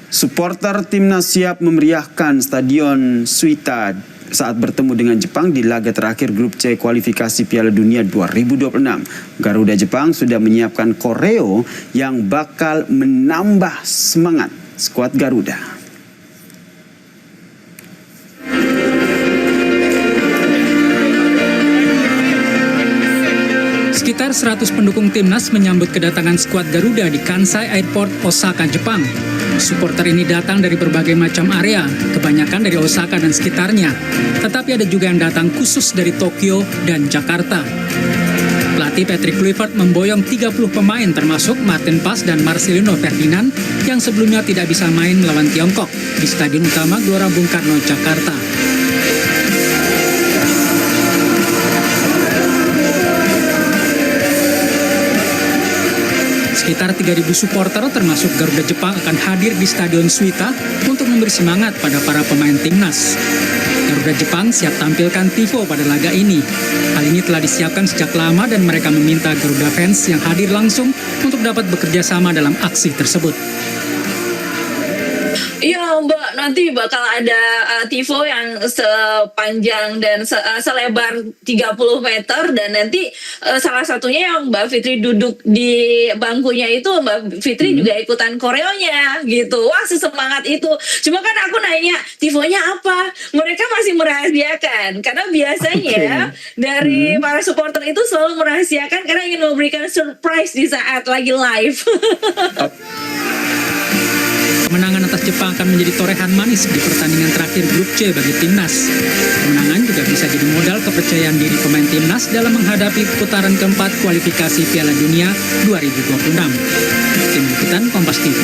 Supporter timnas siap memeriahkan Stadion Suita saat bertemu dengan Jepang di laga terakhir grup C kualifikasi Piala Dunia 2026. Garuda Jepang sudah menyiapkan koreo yang bakal menambah semangat skuad Garuda. Sekitar 100 pendukung timnas menyambut kedatangan skuad Garuda di Kansai Airport, Osaka, Jepang. Supporter ini datang dari berbagai macam area, kebanyakan dari Osaka dan sekitarnya. Tetapi ada juga yang datang khusus dari Tokyo dan Jakarta. Pelatih Patrick Kluivert memboyong 30 pemain termasuk Martin Pas dan Marcelino Ferdinand yang sebelumnya tidak bisa main melawan Tiongkok di Stadion Utama Gelora Bung Karno, Jakarta. Sekitar 3.000 supporter termasuk Garuda Jepang akan hadir di Stadion Suita untuk memberi semangat pada para pemain timnas. Garuda Jepang siap tampilkan tifo pada laga ini. Hal ini telah disiapkan sejak lama dan mereka meminta Garuda fans yang hadir langsung untuk dapat bekerja sama dalam aksi tersebut. Iya Mbak, nanti bakal ada tifo yang sepanjang dan selebar 30 meter dan nanti salah satunya yang Mbak Fitri duduk di bangkunya itu Mbak Fitri juga ikutan koreonya gitu. Wah sesemangat itu. Cuma kan aku nanya tifonya apa? Mereka masih merahasiakan karena biasanya dari para supporter itu selalu merahasiakan karena ingin memberikan surprise di saat lagi live. Kemenangan atas Jepang akan menjadi torehan manis di pertandingan terakhir grup C bagi timnas. Kemenangan juga bisa jadi modal kepercayaan diri pemain timnas dalam menghadapi putaran keempat kualifikasi Piala Dunia 2026. Tim Liputan Kompas TV.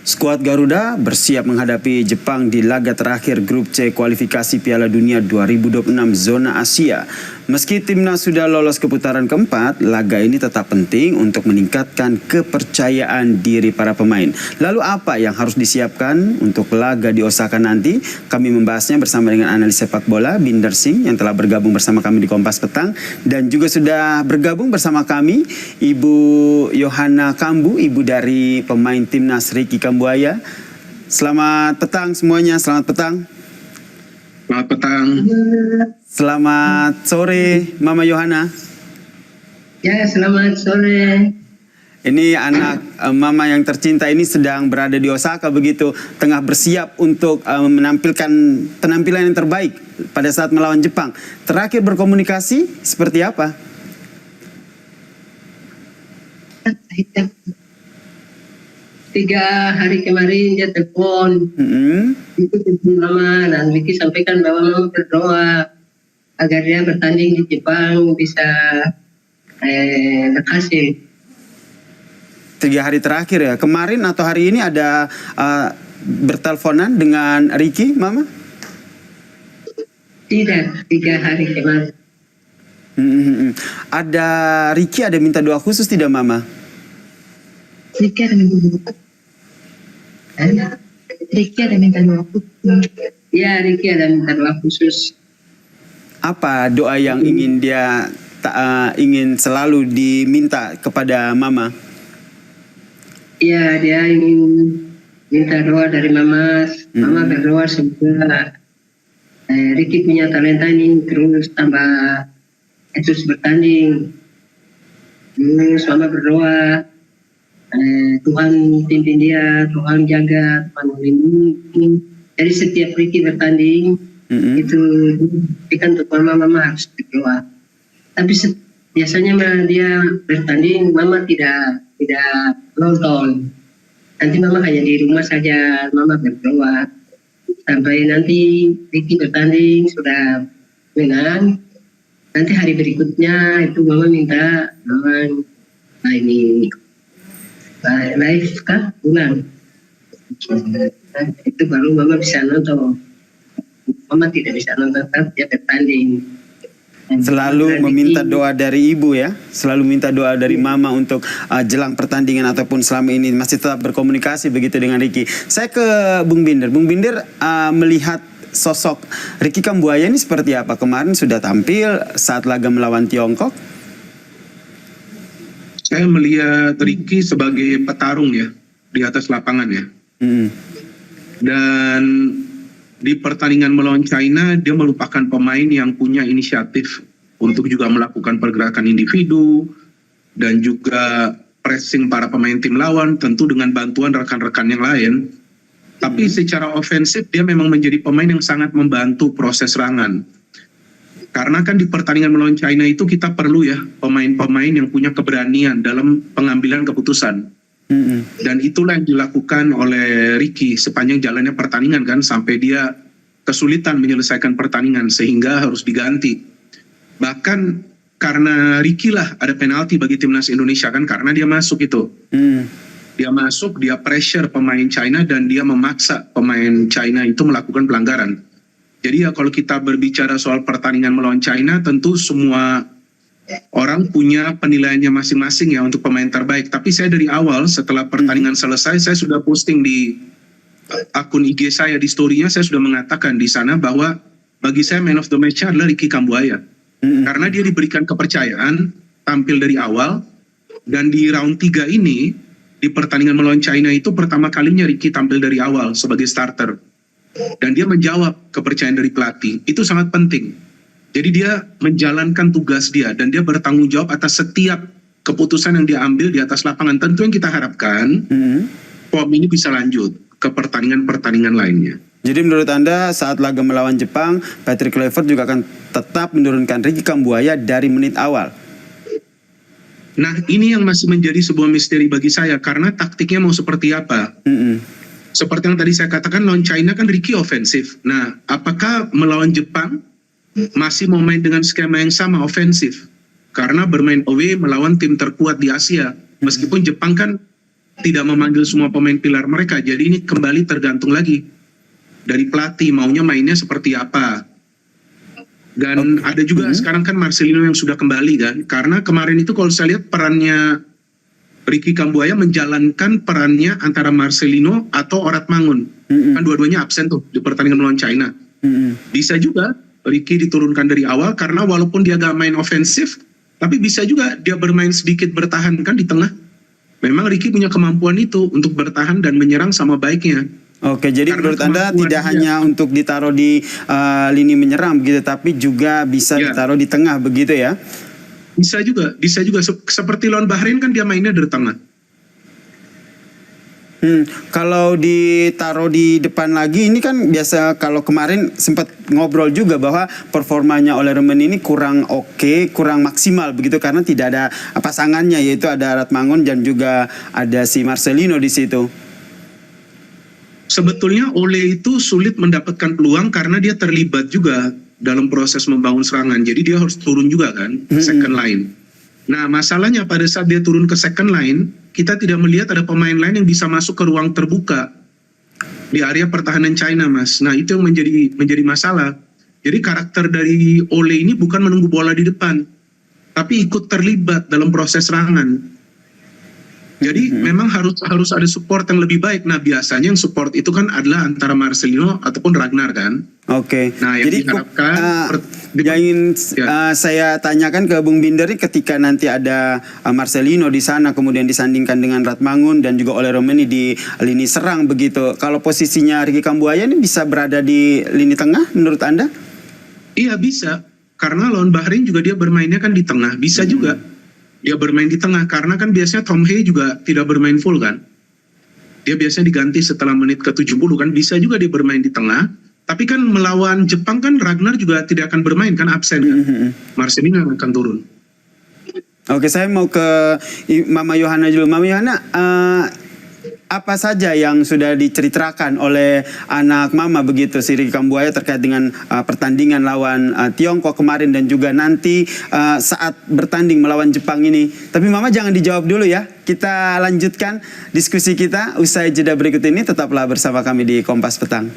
Skuad Garuda bersiap menghadapi Jepang di laga terakhir grup C kualifikasi Piala Dunia 2026 zona Asia. Meski timnas sudah lolos ke putaran keempat, laga ini tetap penting untuk meningkatkan kepercayaan diri para pemain. Lalu apa yang harus disiapkan untuk laga di Osaka nanti? Kami membahasnya bersama dengan analis sepak bola Binder Singh yang telah bergabung bersama kami di Kompas Petang. Dan juga sudah bergabung bersama kami Ibu Yohana Kambu, ibu dari pemain timnas Ricky Kambuaya. Selamat petang semuanya, selamat petang. Selamat petang. Selamat sore, Mama Yohana. Ya, selamat sore. Ini anak Mama yang tercinta ini sedang berada di Osaka begitu, tengah bersiap untuk menampilkan penampilan yang terbaik pada saat melawan Jepang. Terakhir berkomunikasi seperti apa? 3 hari kemarin dia telepon. Itu telepon Mama dan Vicky sampaikan bahwa Mama berdoa agar dia bertanding di Jepang bisa berhasil. 3 hari terakhir ya. Kemarin atau hari ini ada berteleponan dengan Ricky, Mama? Tidak, 3 hari kemarin. Ada Ricky ada minta doa khusus tidak, Mama? Ricky ada minta doa. Ricky ada minta doa khusus. Ya, Ricky ada minta doa khusus. Apa doa yang ingin dia ingin selalu diminta kepada Mama? Iya, dia ingin minta doa dari Mama. Mama berdoa semoga Ricky punya talenta ini terus terus bertanding. Terus Mama berdoa Tuhan pimpin dia, Tuhan jaga, Tuhan melindungi. Jadi setiap Ricky bertanding itu kan untuk Mama harus berdoa. Tapi biasanya dia bertanding, Mama tidak nonton. Nanti Mama hanya di rumah saja, Mama berdoa. Sampai nanti Ricky bertanding sudah menang. Nanti hari berikutnya itu Mama minta Mama ini live kah? Ulang. Itu baru Mama bisa nonton. Mama tidak bisa nonton, tapi dia bertanding. Selalu meminta doa dari ibu ya, selalu minta doa dari Mama untuk jelang pertandingan ataupun selama ini masih tetap berkomunikasi begitu dengan Ricky. Saya ke Bung Binder. Bung Binder melihat sosok Ricky Kambuaya ini seperti apa? Kemarin sudah tampil saat laga melawan Tiongkok. Saya melihat Ricky sebagai petarung ya di atas lapangan ya. Dan di pertandingan melawan China dia merupakan pemain yang punya inisiatif untuk juga melakukan pergerakan individu dan juga pressing para pemain tim lawan tentu dengan bantuan rekan-rekan yang lain. Tapi secara ofensif dia memang menjadi pemain yang sangat membantu proses serangan. Karena kan di pertandingan melawan China itu kita perlu ya pemain-pemain yang punya keberanian dalam pengambilan keputusan. Dan itulah yang dilakukan oleh Ricky sepanjang jalannya pertandingan kan, sampai dia kesulitan menyelesaikan pertandingan sehingga harus diganti. Bahkan karena Ricky lah ada penalti bagi timnas Indonesia kan, karena dia masuk itu. Dia masuk, dia pressure pemain China dan dia memaksa pemain China itu melakukan pelanggaran. Jadi ya kalau kita berbicara soal pertandingan melawan China, tentu semua orang punya penilaiannya masing-masing ya untuk pemain terbaik. Tapi saya dari awal setelah pertandingan selesai, saya sudah posting di akun IG saya, di story-nya saya sudah mengatakan di sana bahwa bagi saya man of the match adalah Ricky Kambuaya. Karena dia diberikan kepercayaan tampil dari awal, dan di round 3 ini di pertandingan melawan China itu pertama kalinya Ricky tampil dari awal sebagai starter. Dan dia menjawab kepercayaan dari pelatih. Itu sangat penting. Jadi dia menjalankan tugas dia dan dia bertanggung jawab atas setiap keputusan yang dia ambil di atas lapangan. Tentu yang kita harapkan form ini bisa lanjut ke pertandingan-pertandingan lainnya. Jadi menurut Anda saat laga melawan Jepang, Patrick Kluivert juga akan tetap menurunkan Ricky Kambuaya dari menit awal? Nah ini yang masih menjadi sebuah misteri bagi saya, karena taktiknya mau seperti apa. Seperti yang tadi saya katakan, lawan China kan Ricky ofensif. Nah apakah melawan Jepang masih mau main dengan skema yang sama ofensif? Karena bermain away melawan tim terkuat di Asia. Meskipun Jepang kan tidak memanggil semua pemain pilar mereka. Jadi ini kembali tergantung lagi dari pelatih maunya mainnya seperti apa. Dan ada juga sekarang kan Marcelino yang sudah kembali kan. Karena kemarin itu kalau saya lihat perannya Ricky Kambuaya menjalankan perannya antara Marcelino atau Orat Mangun. Kan dua-duanya absen tuh di pertandingan melawan China. Bisa juga Ricky diturunkan dari awal karena walaupun dia gak main ofensif, tapi bisa juga dia bermain sedikit bertahan kan di tengah. Memang Ricky punya kemampuan itu untuk bertahan dan menyerang sama baiknya. Oke, jadi Karena menurut Anda tidak hanya untuk ditaruh di lini menyerang begitu, tapi juga bisa ditaruh di tengah begitu ya? Bisa juga. Seperti lawan Bahrain kan dia mainnya dari tengah. Kalau ditaruh di depan lagi, ini kan biasa kalau kemarin sempat ngobrol juga bahwa performanya oleh Remen ini kurang oke, kurang maksimal begitu karena tidak ada pasangannya, yaitu ada Ratmangun dan juga ada si Marcelino di situ. Sebetulnya Ole itu sulit mendapatkan peluang karena dia terlibat juga dalam proses membangun serangan. Jadi dia harus turun juga kan ke second line. Nah masalahnya pada saat dia turun ke second line, kita tidak melihat ada pemain lain yang bisa masuk ke ruang terbuka di area pertahanan China, Mas. Nah itu yang menjadi masalah. Jadi karakter dari Ole ini bukan menunggu bola di depan, tapi ikut terlibat dalam proses serangan. Jadi memang harus ada support yang lebih baik. Nah biasanya yang support itu kan adalah antara Marcelino ataupun Ragnar kan. Oke. Nah yang jadi diharapkan yang ingin saya tanyakan ke Bung Binder, ketika nanti ada Marcelino di sana kemudian disandingkan dengan Ratmangun dan juga oleh Romeni di lini serang begitu. Kalau posisinya Ricky Kambuaya ini bisa berada di lini tengah menurut Anda? Iya bisa. Karena lawan Bahrain juga dia bermainnya kan di tengah. Bisa juga dia bermain di tengah, karena kan biasanya Tom Hay juga tidak bermain full kan. Dia biasanya diganti setelah menit ke-70 kan, bisa juga dia bermain di tengah. Tapi kan melawan Jepang kan Ragnar juga tidak akan bermain kan, absen kan. Marcelino akan turun. Oke, saya mau ke Mama Yohana dulu. Mama Yohana, apa saja yang sudah diceritakan oleh anak Mama begitu si Ricky Kambuaya terkait dengan pertandingan lawan Tiongkok kemarin dan juga nanti saat bertanding melawan Jepang ini. Tapi Mama jangan dijawab dulu ya. Kita lanjutkan diskusi kita usai jeda berikut ini. Tetaplah bersama kami di Kompas Petang.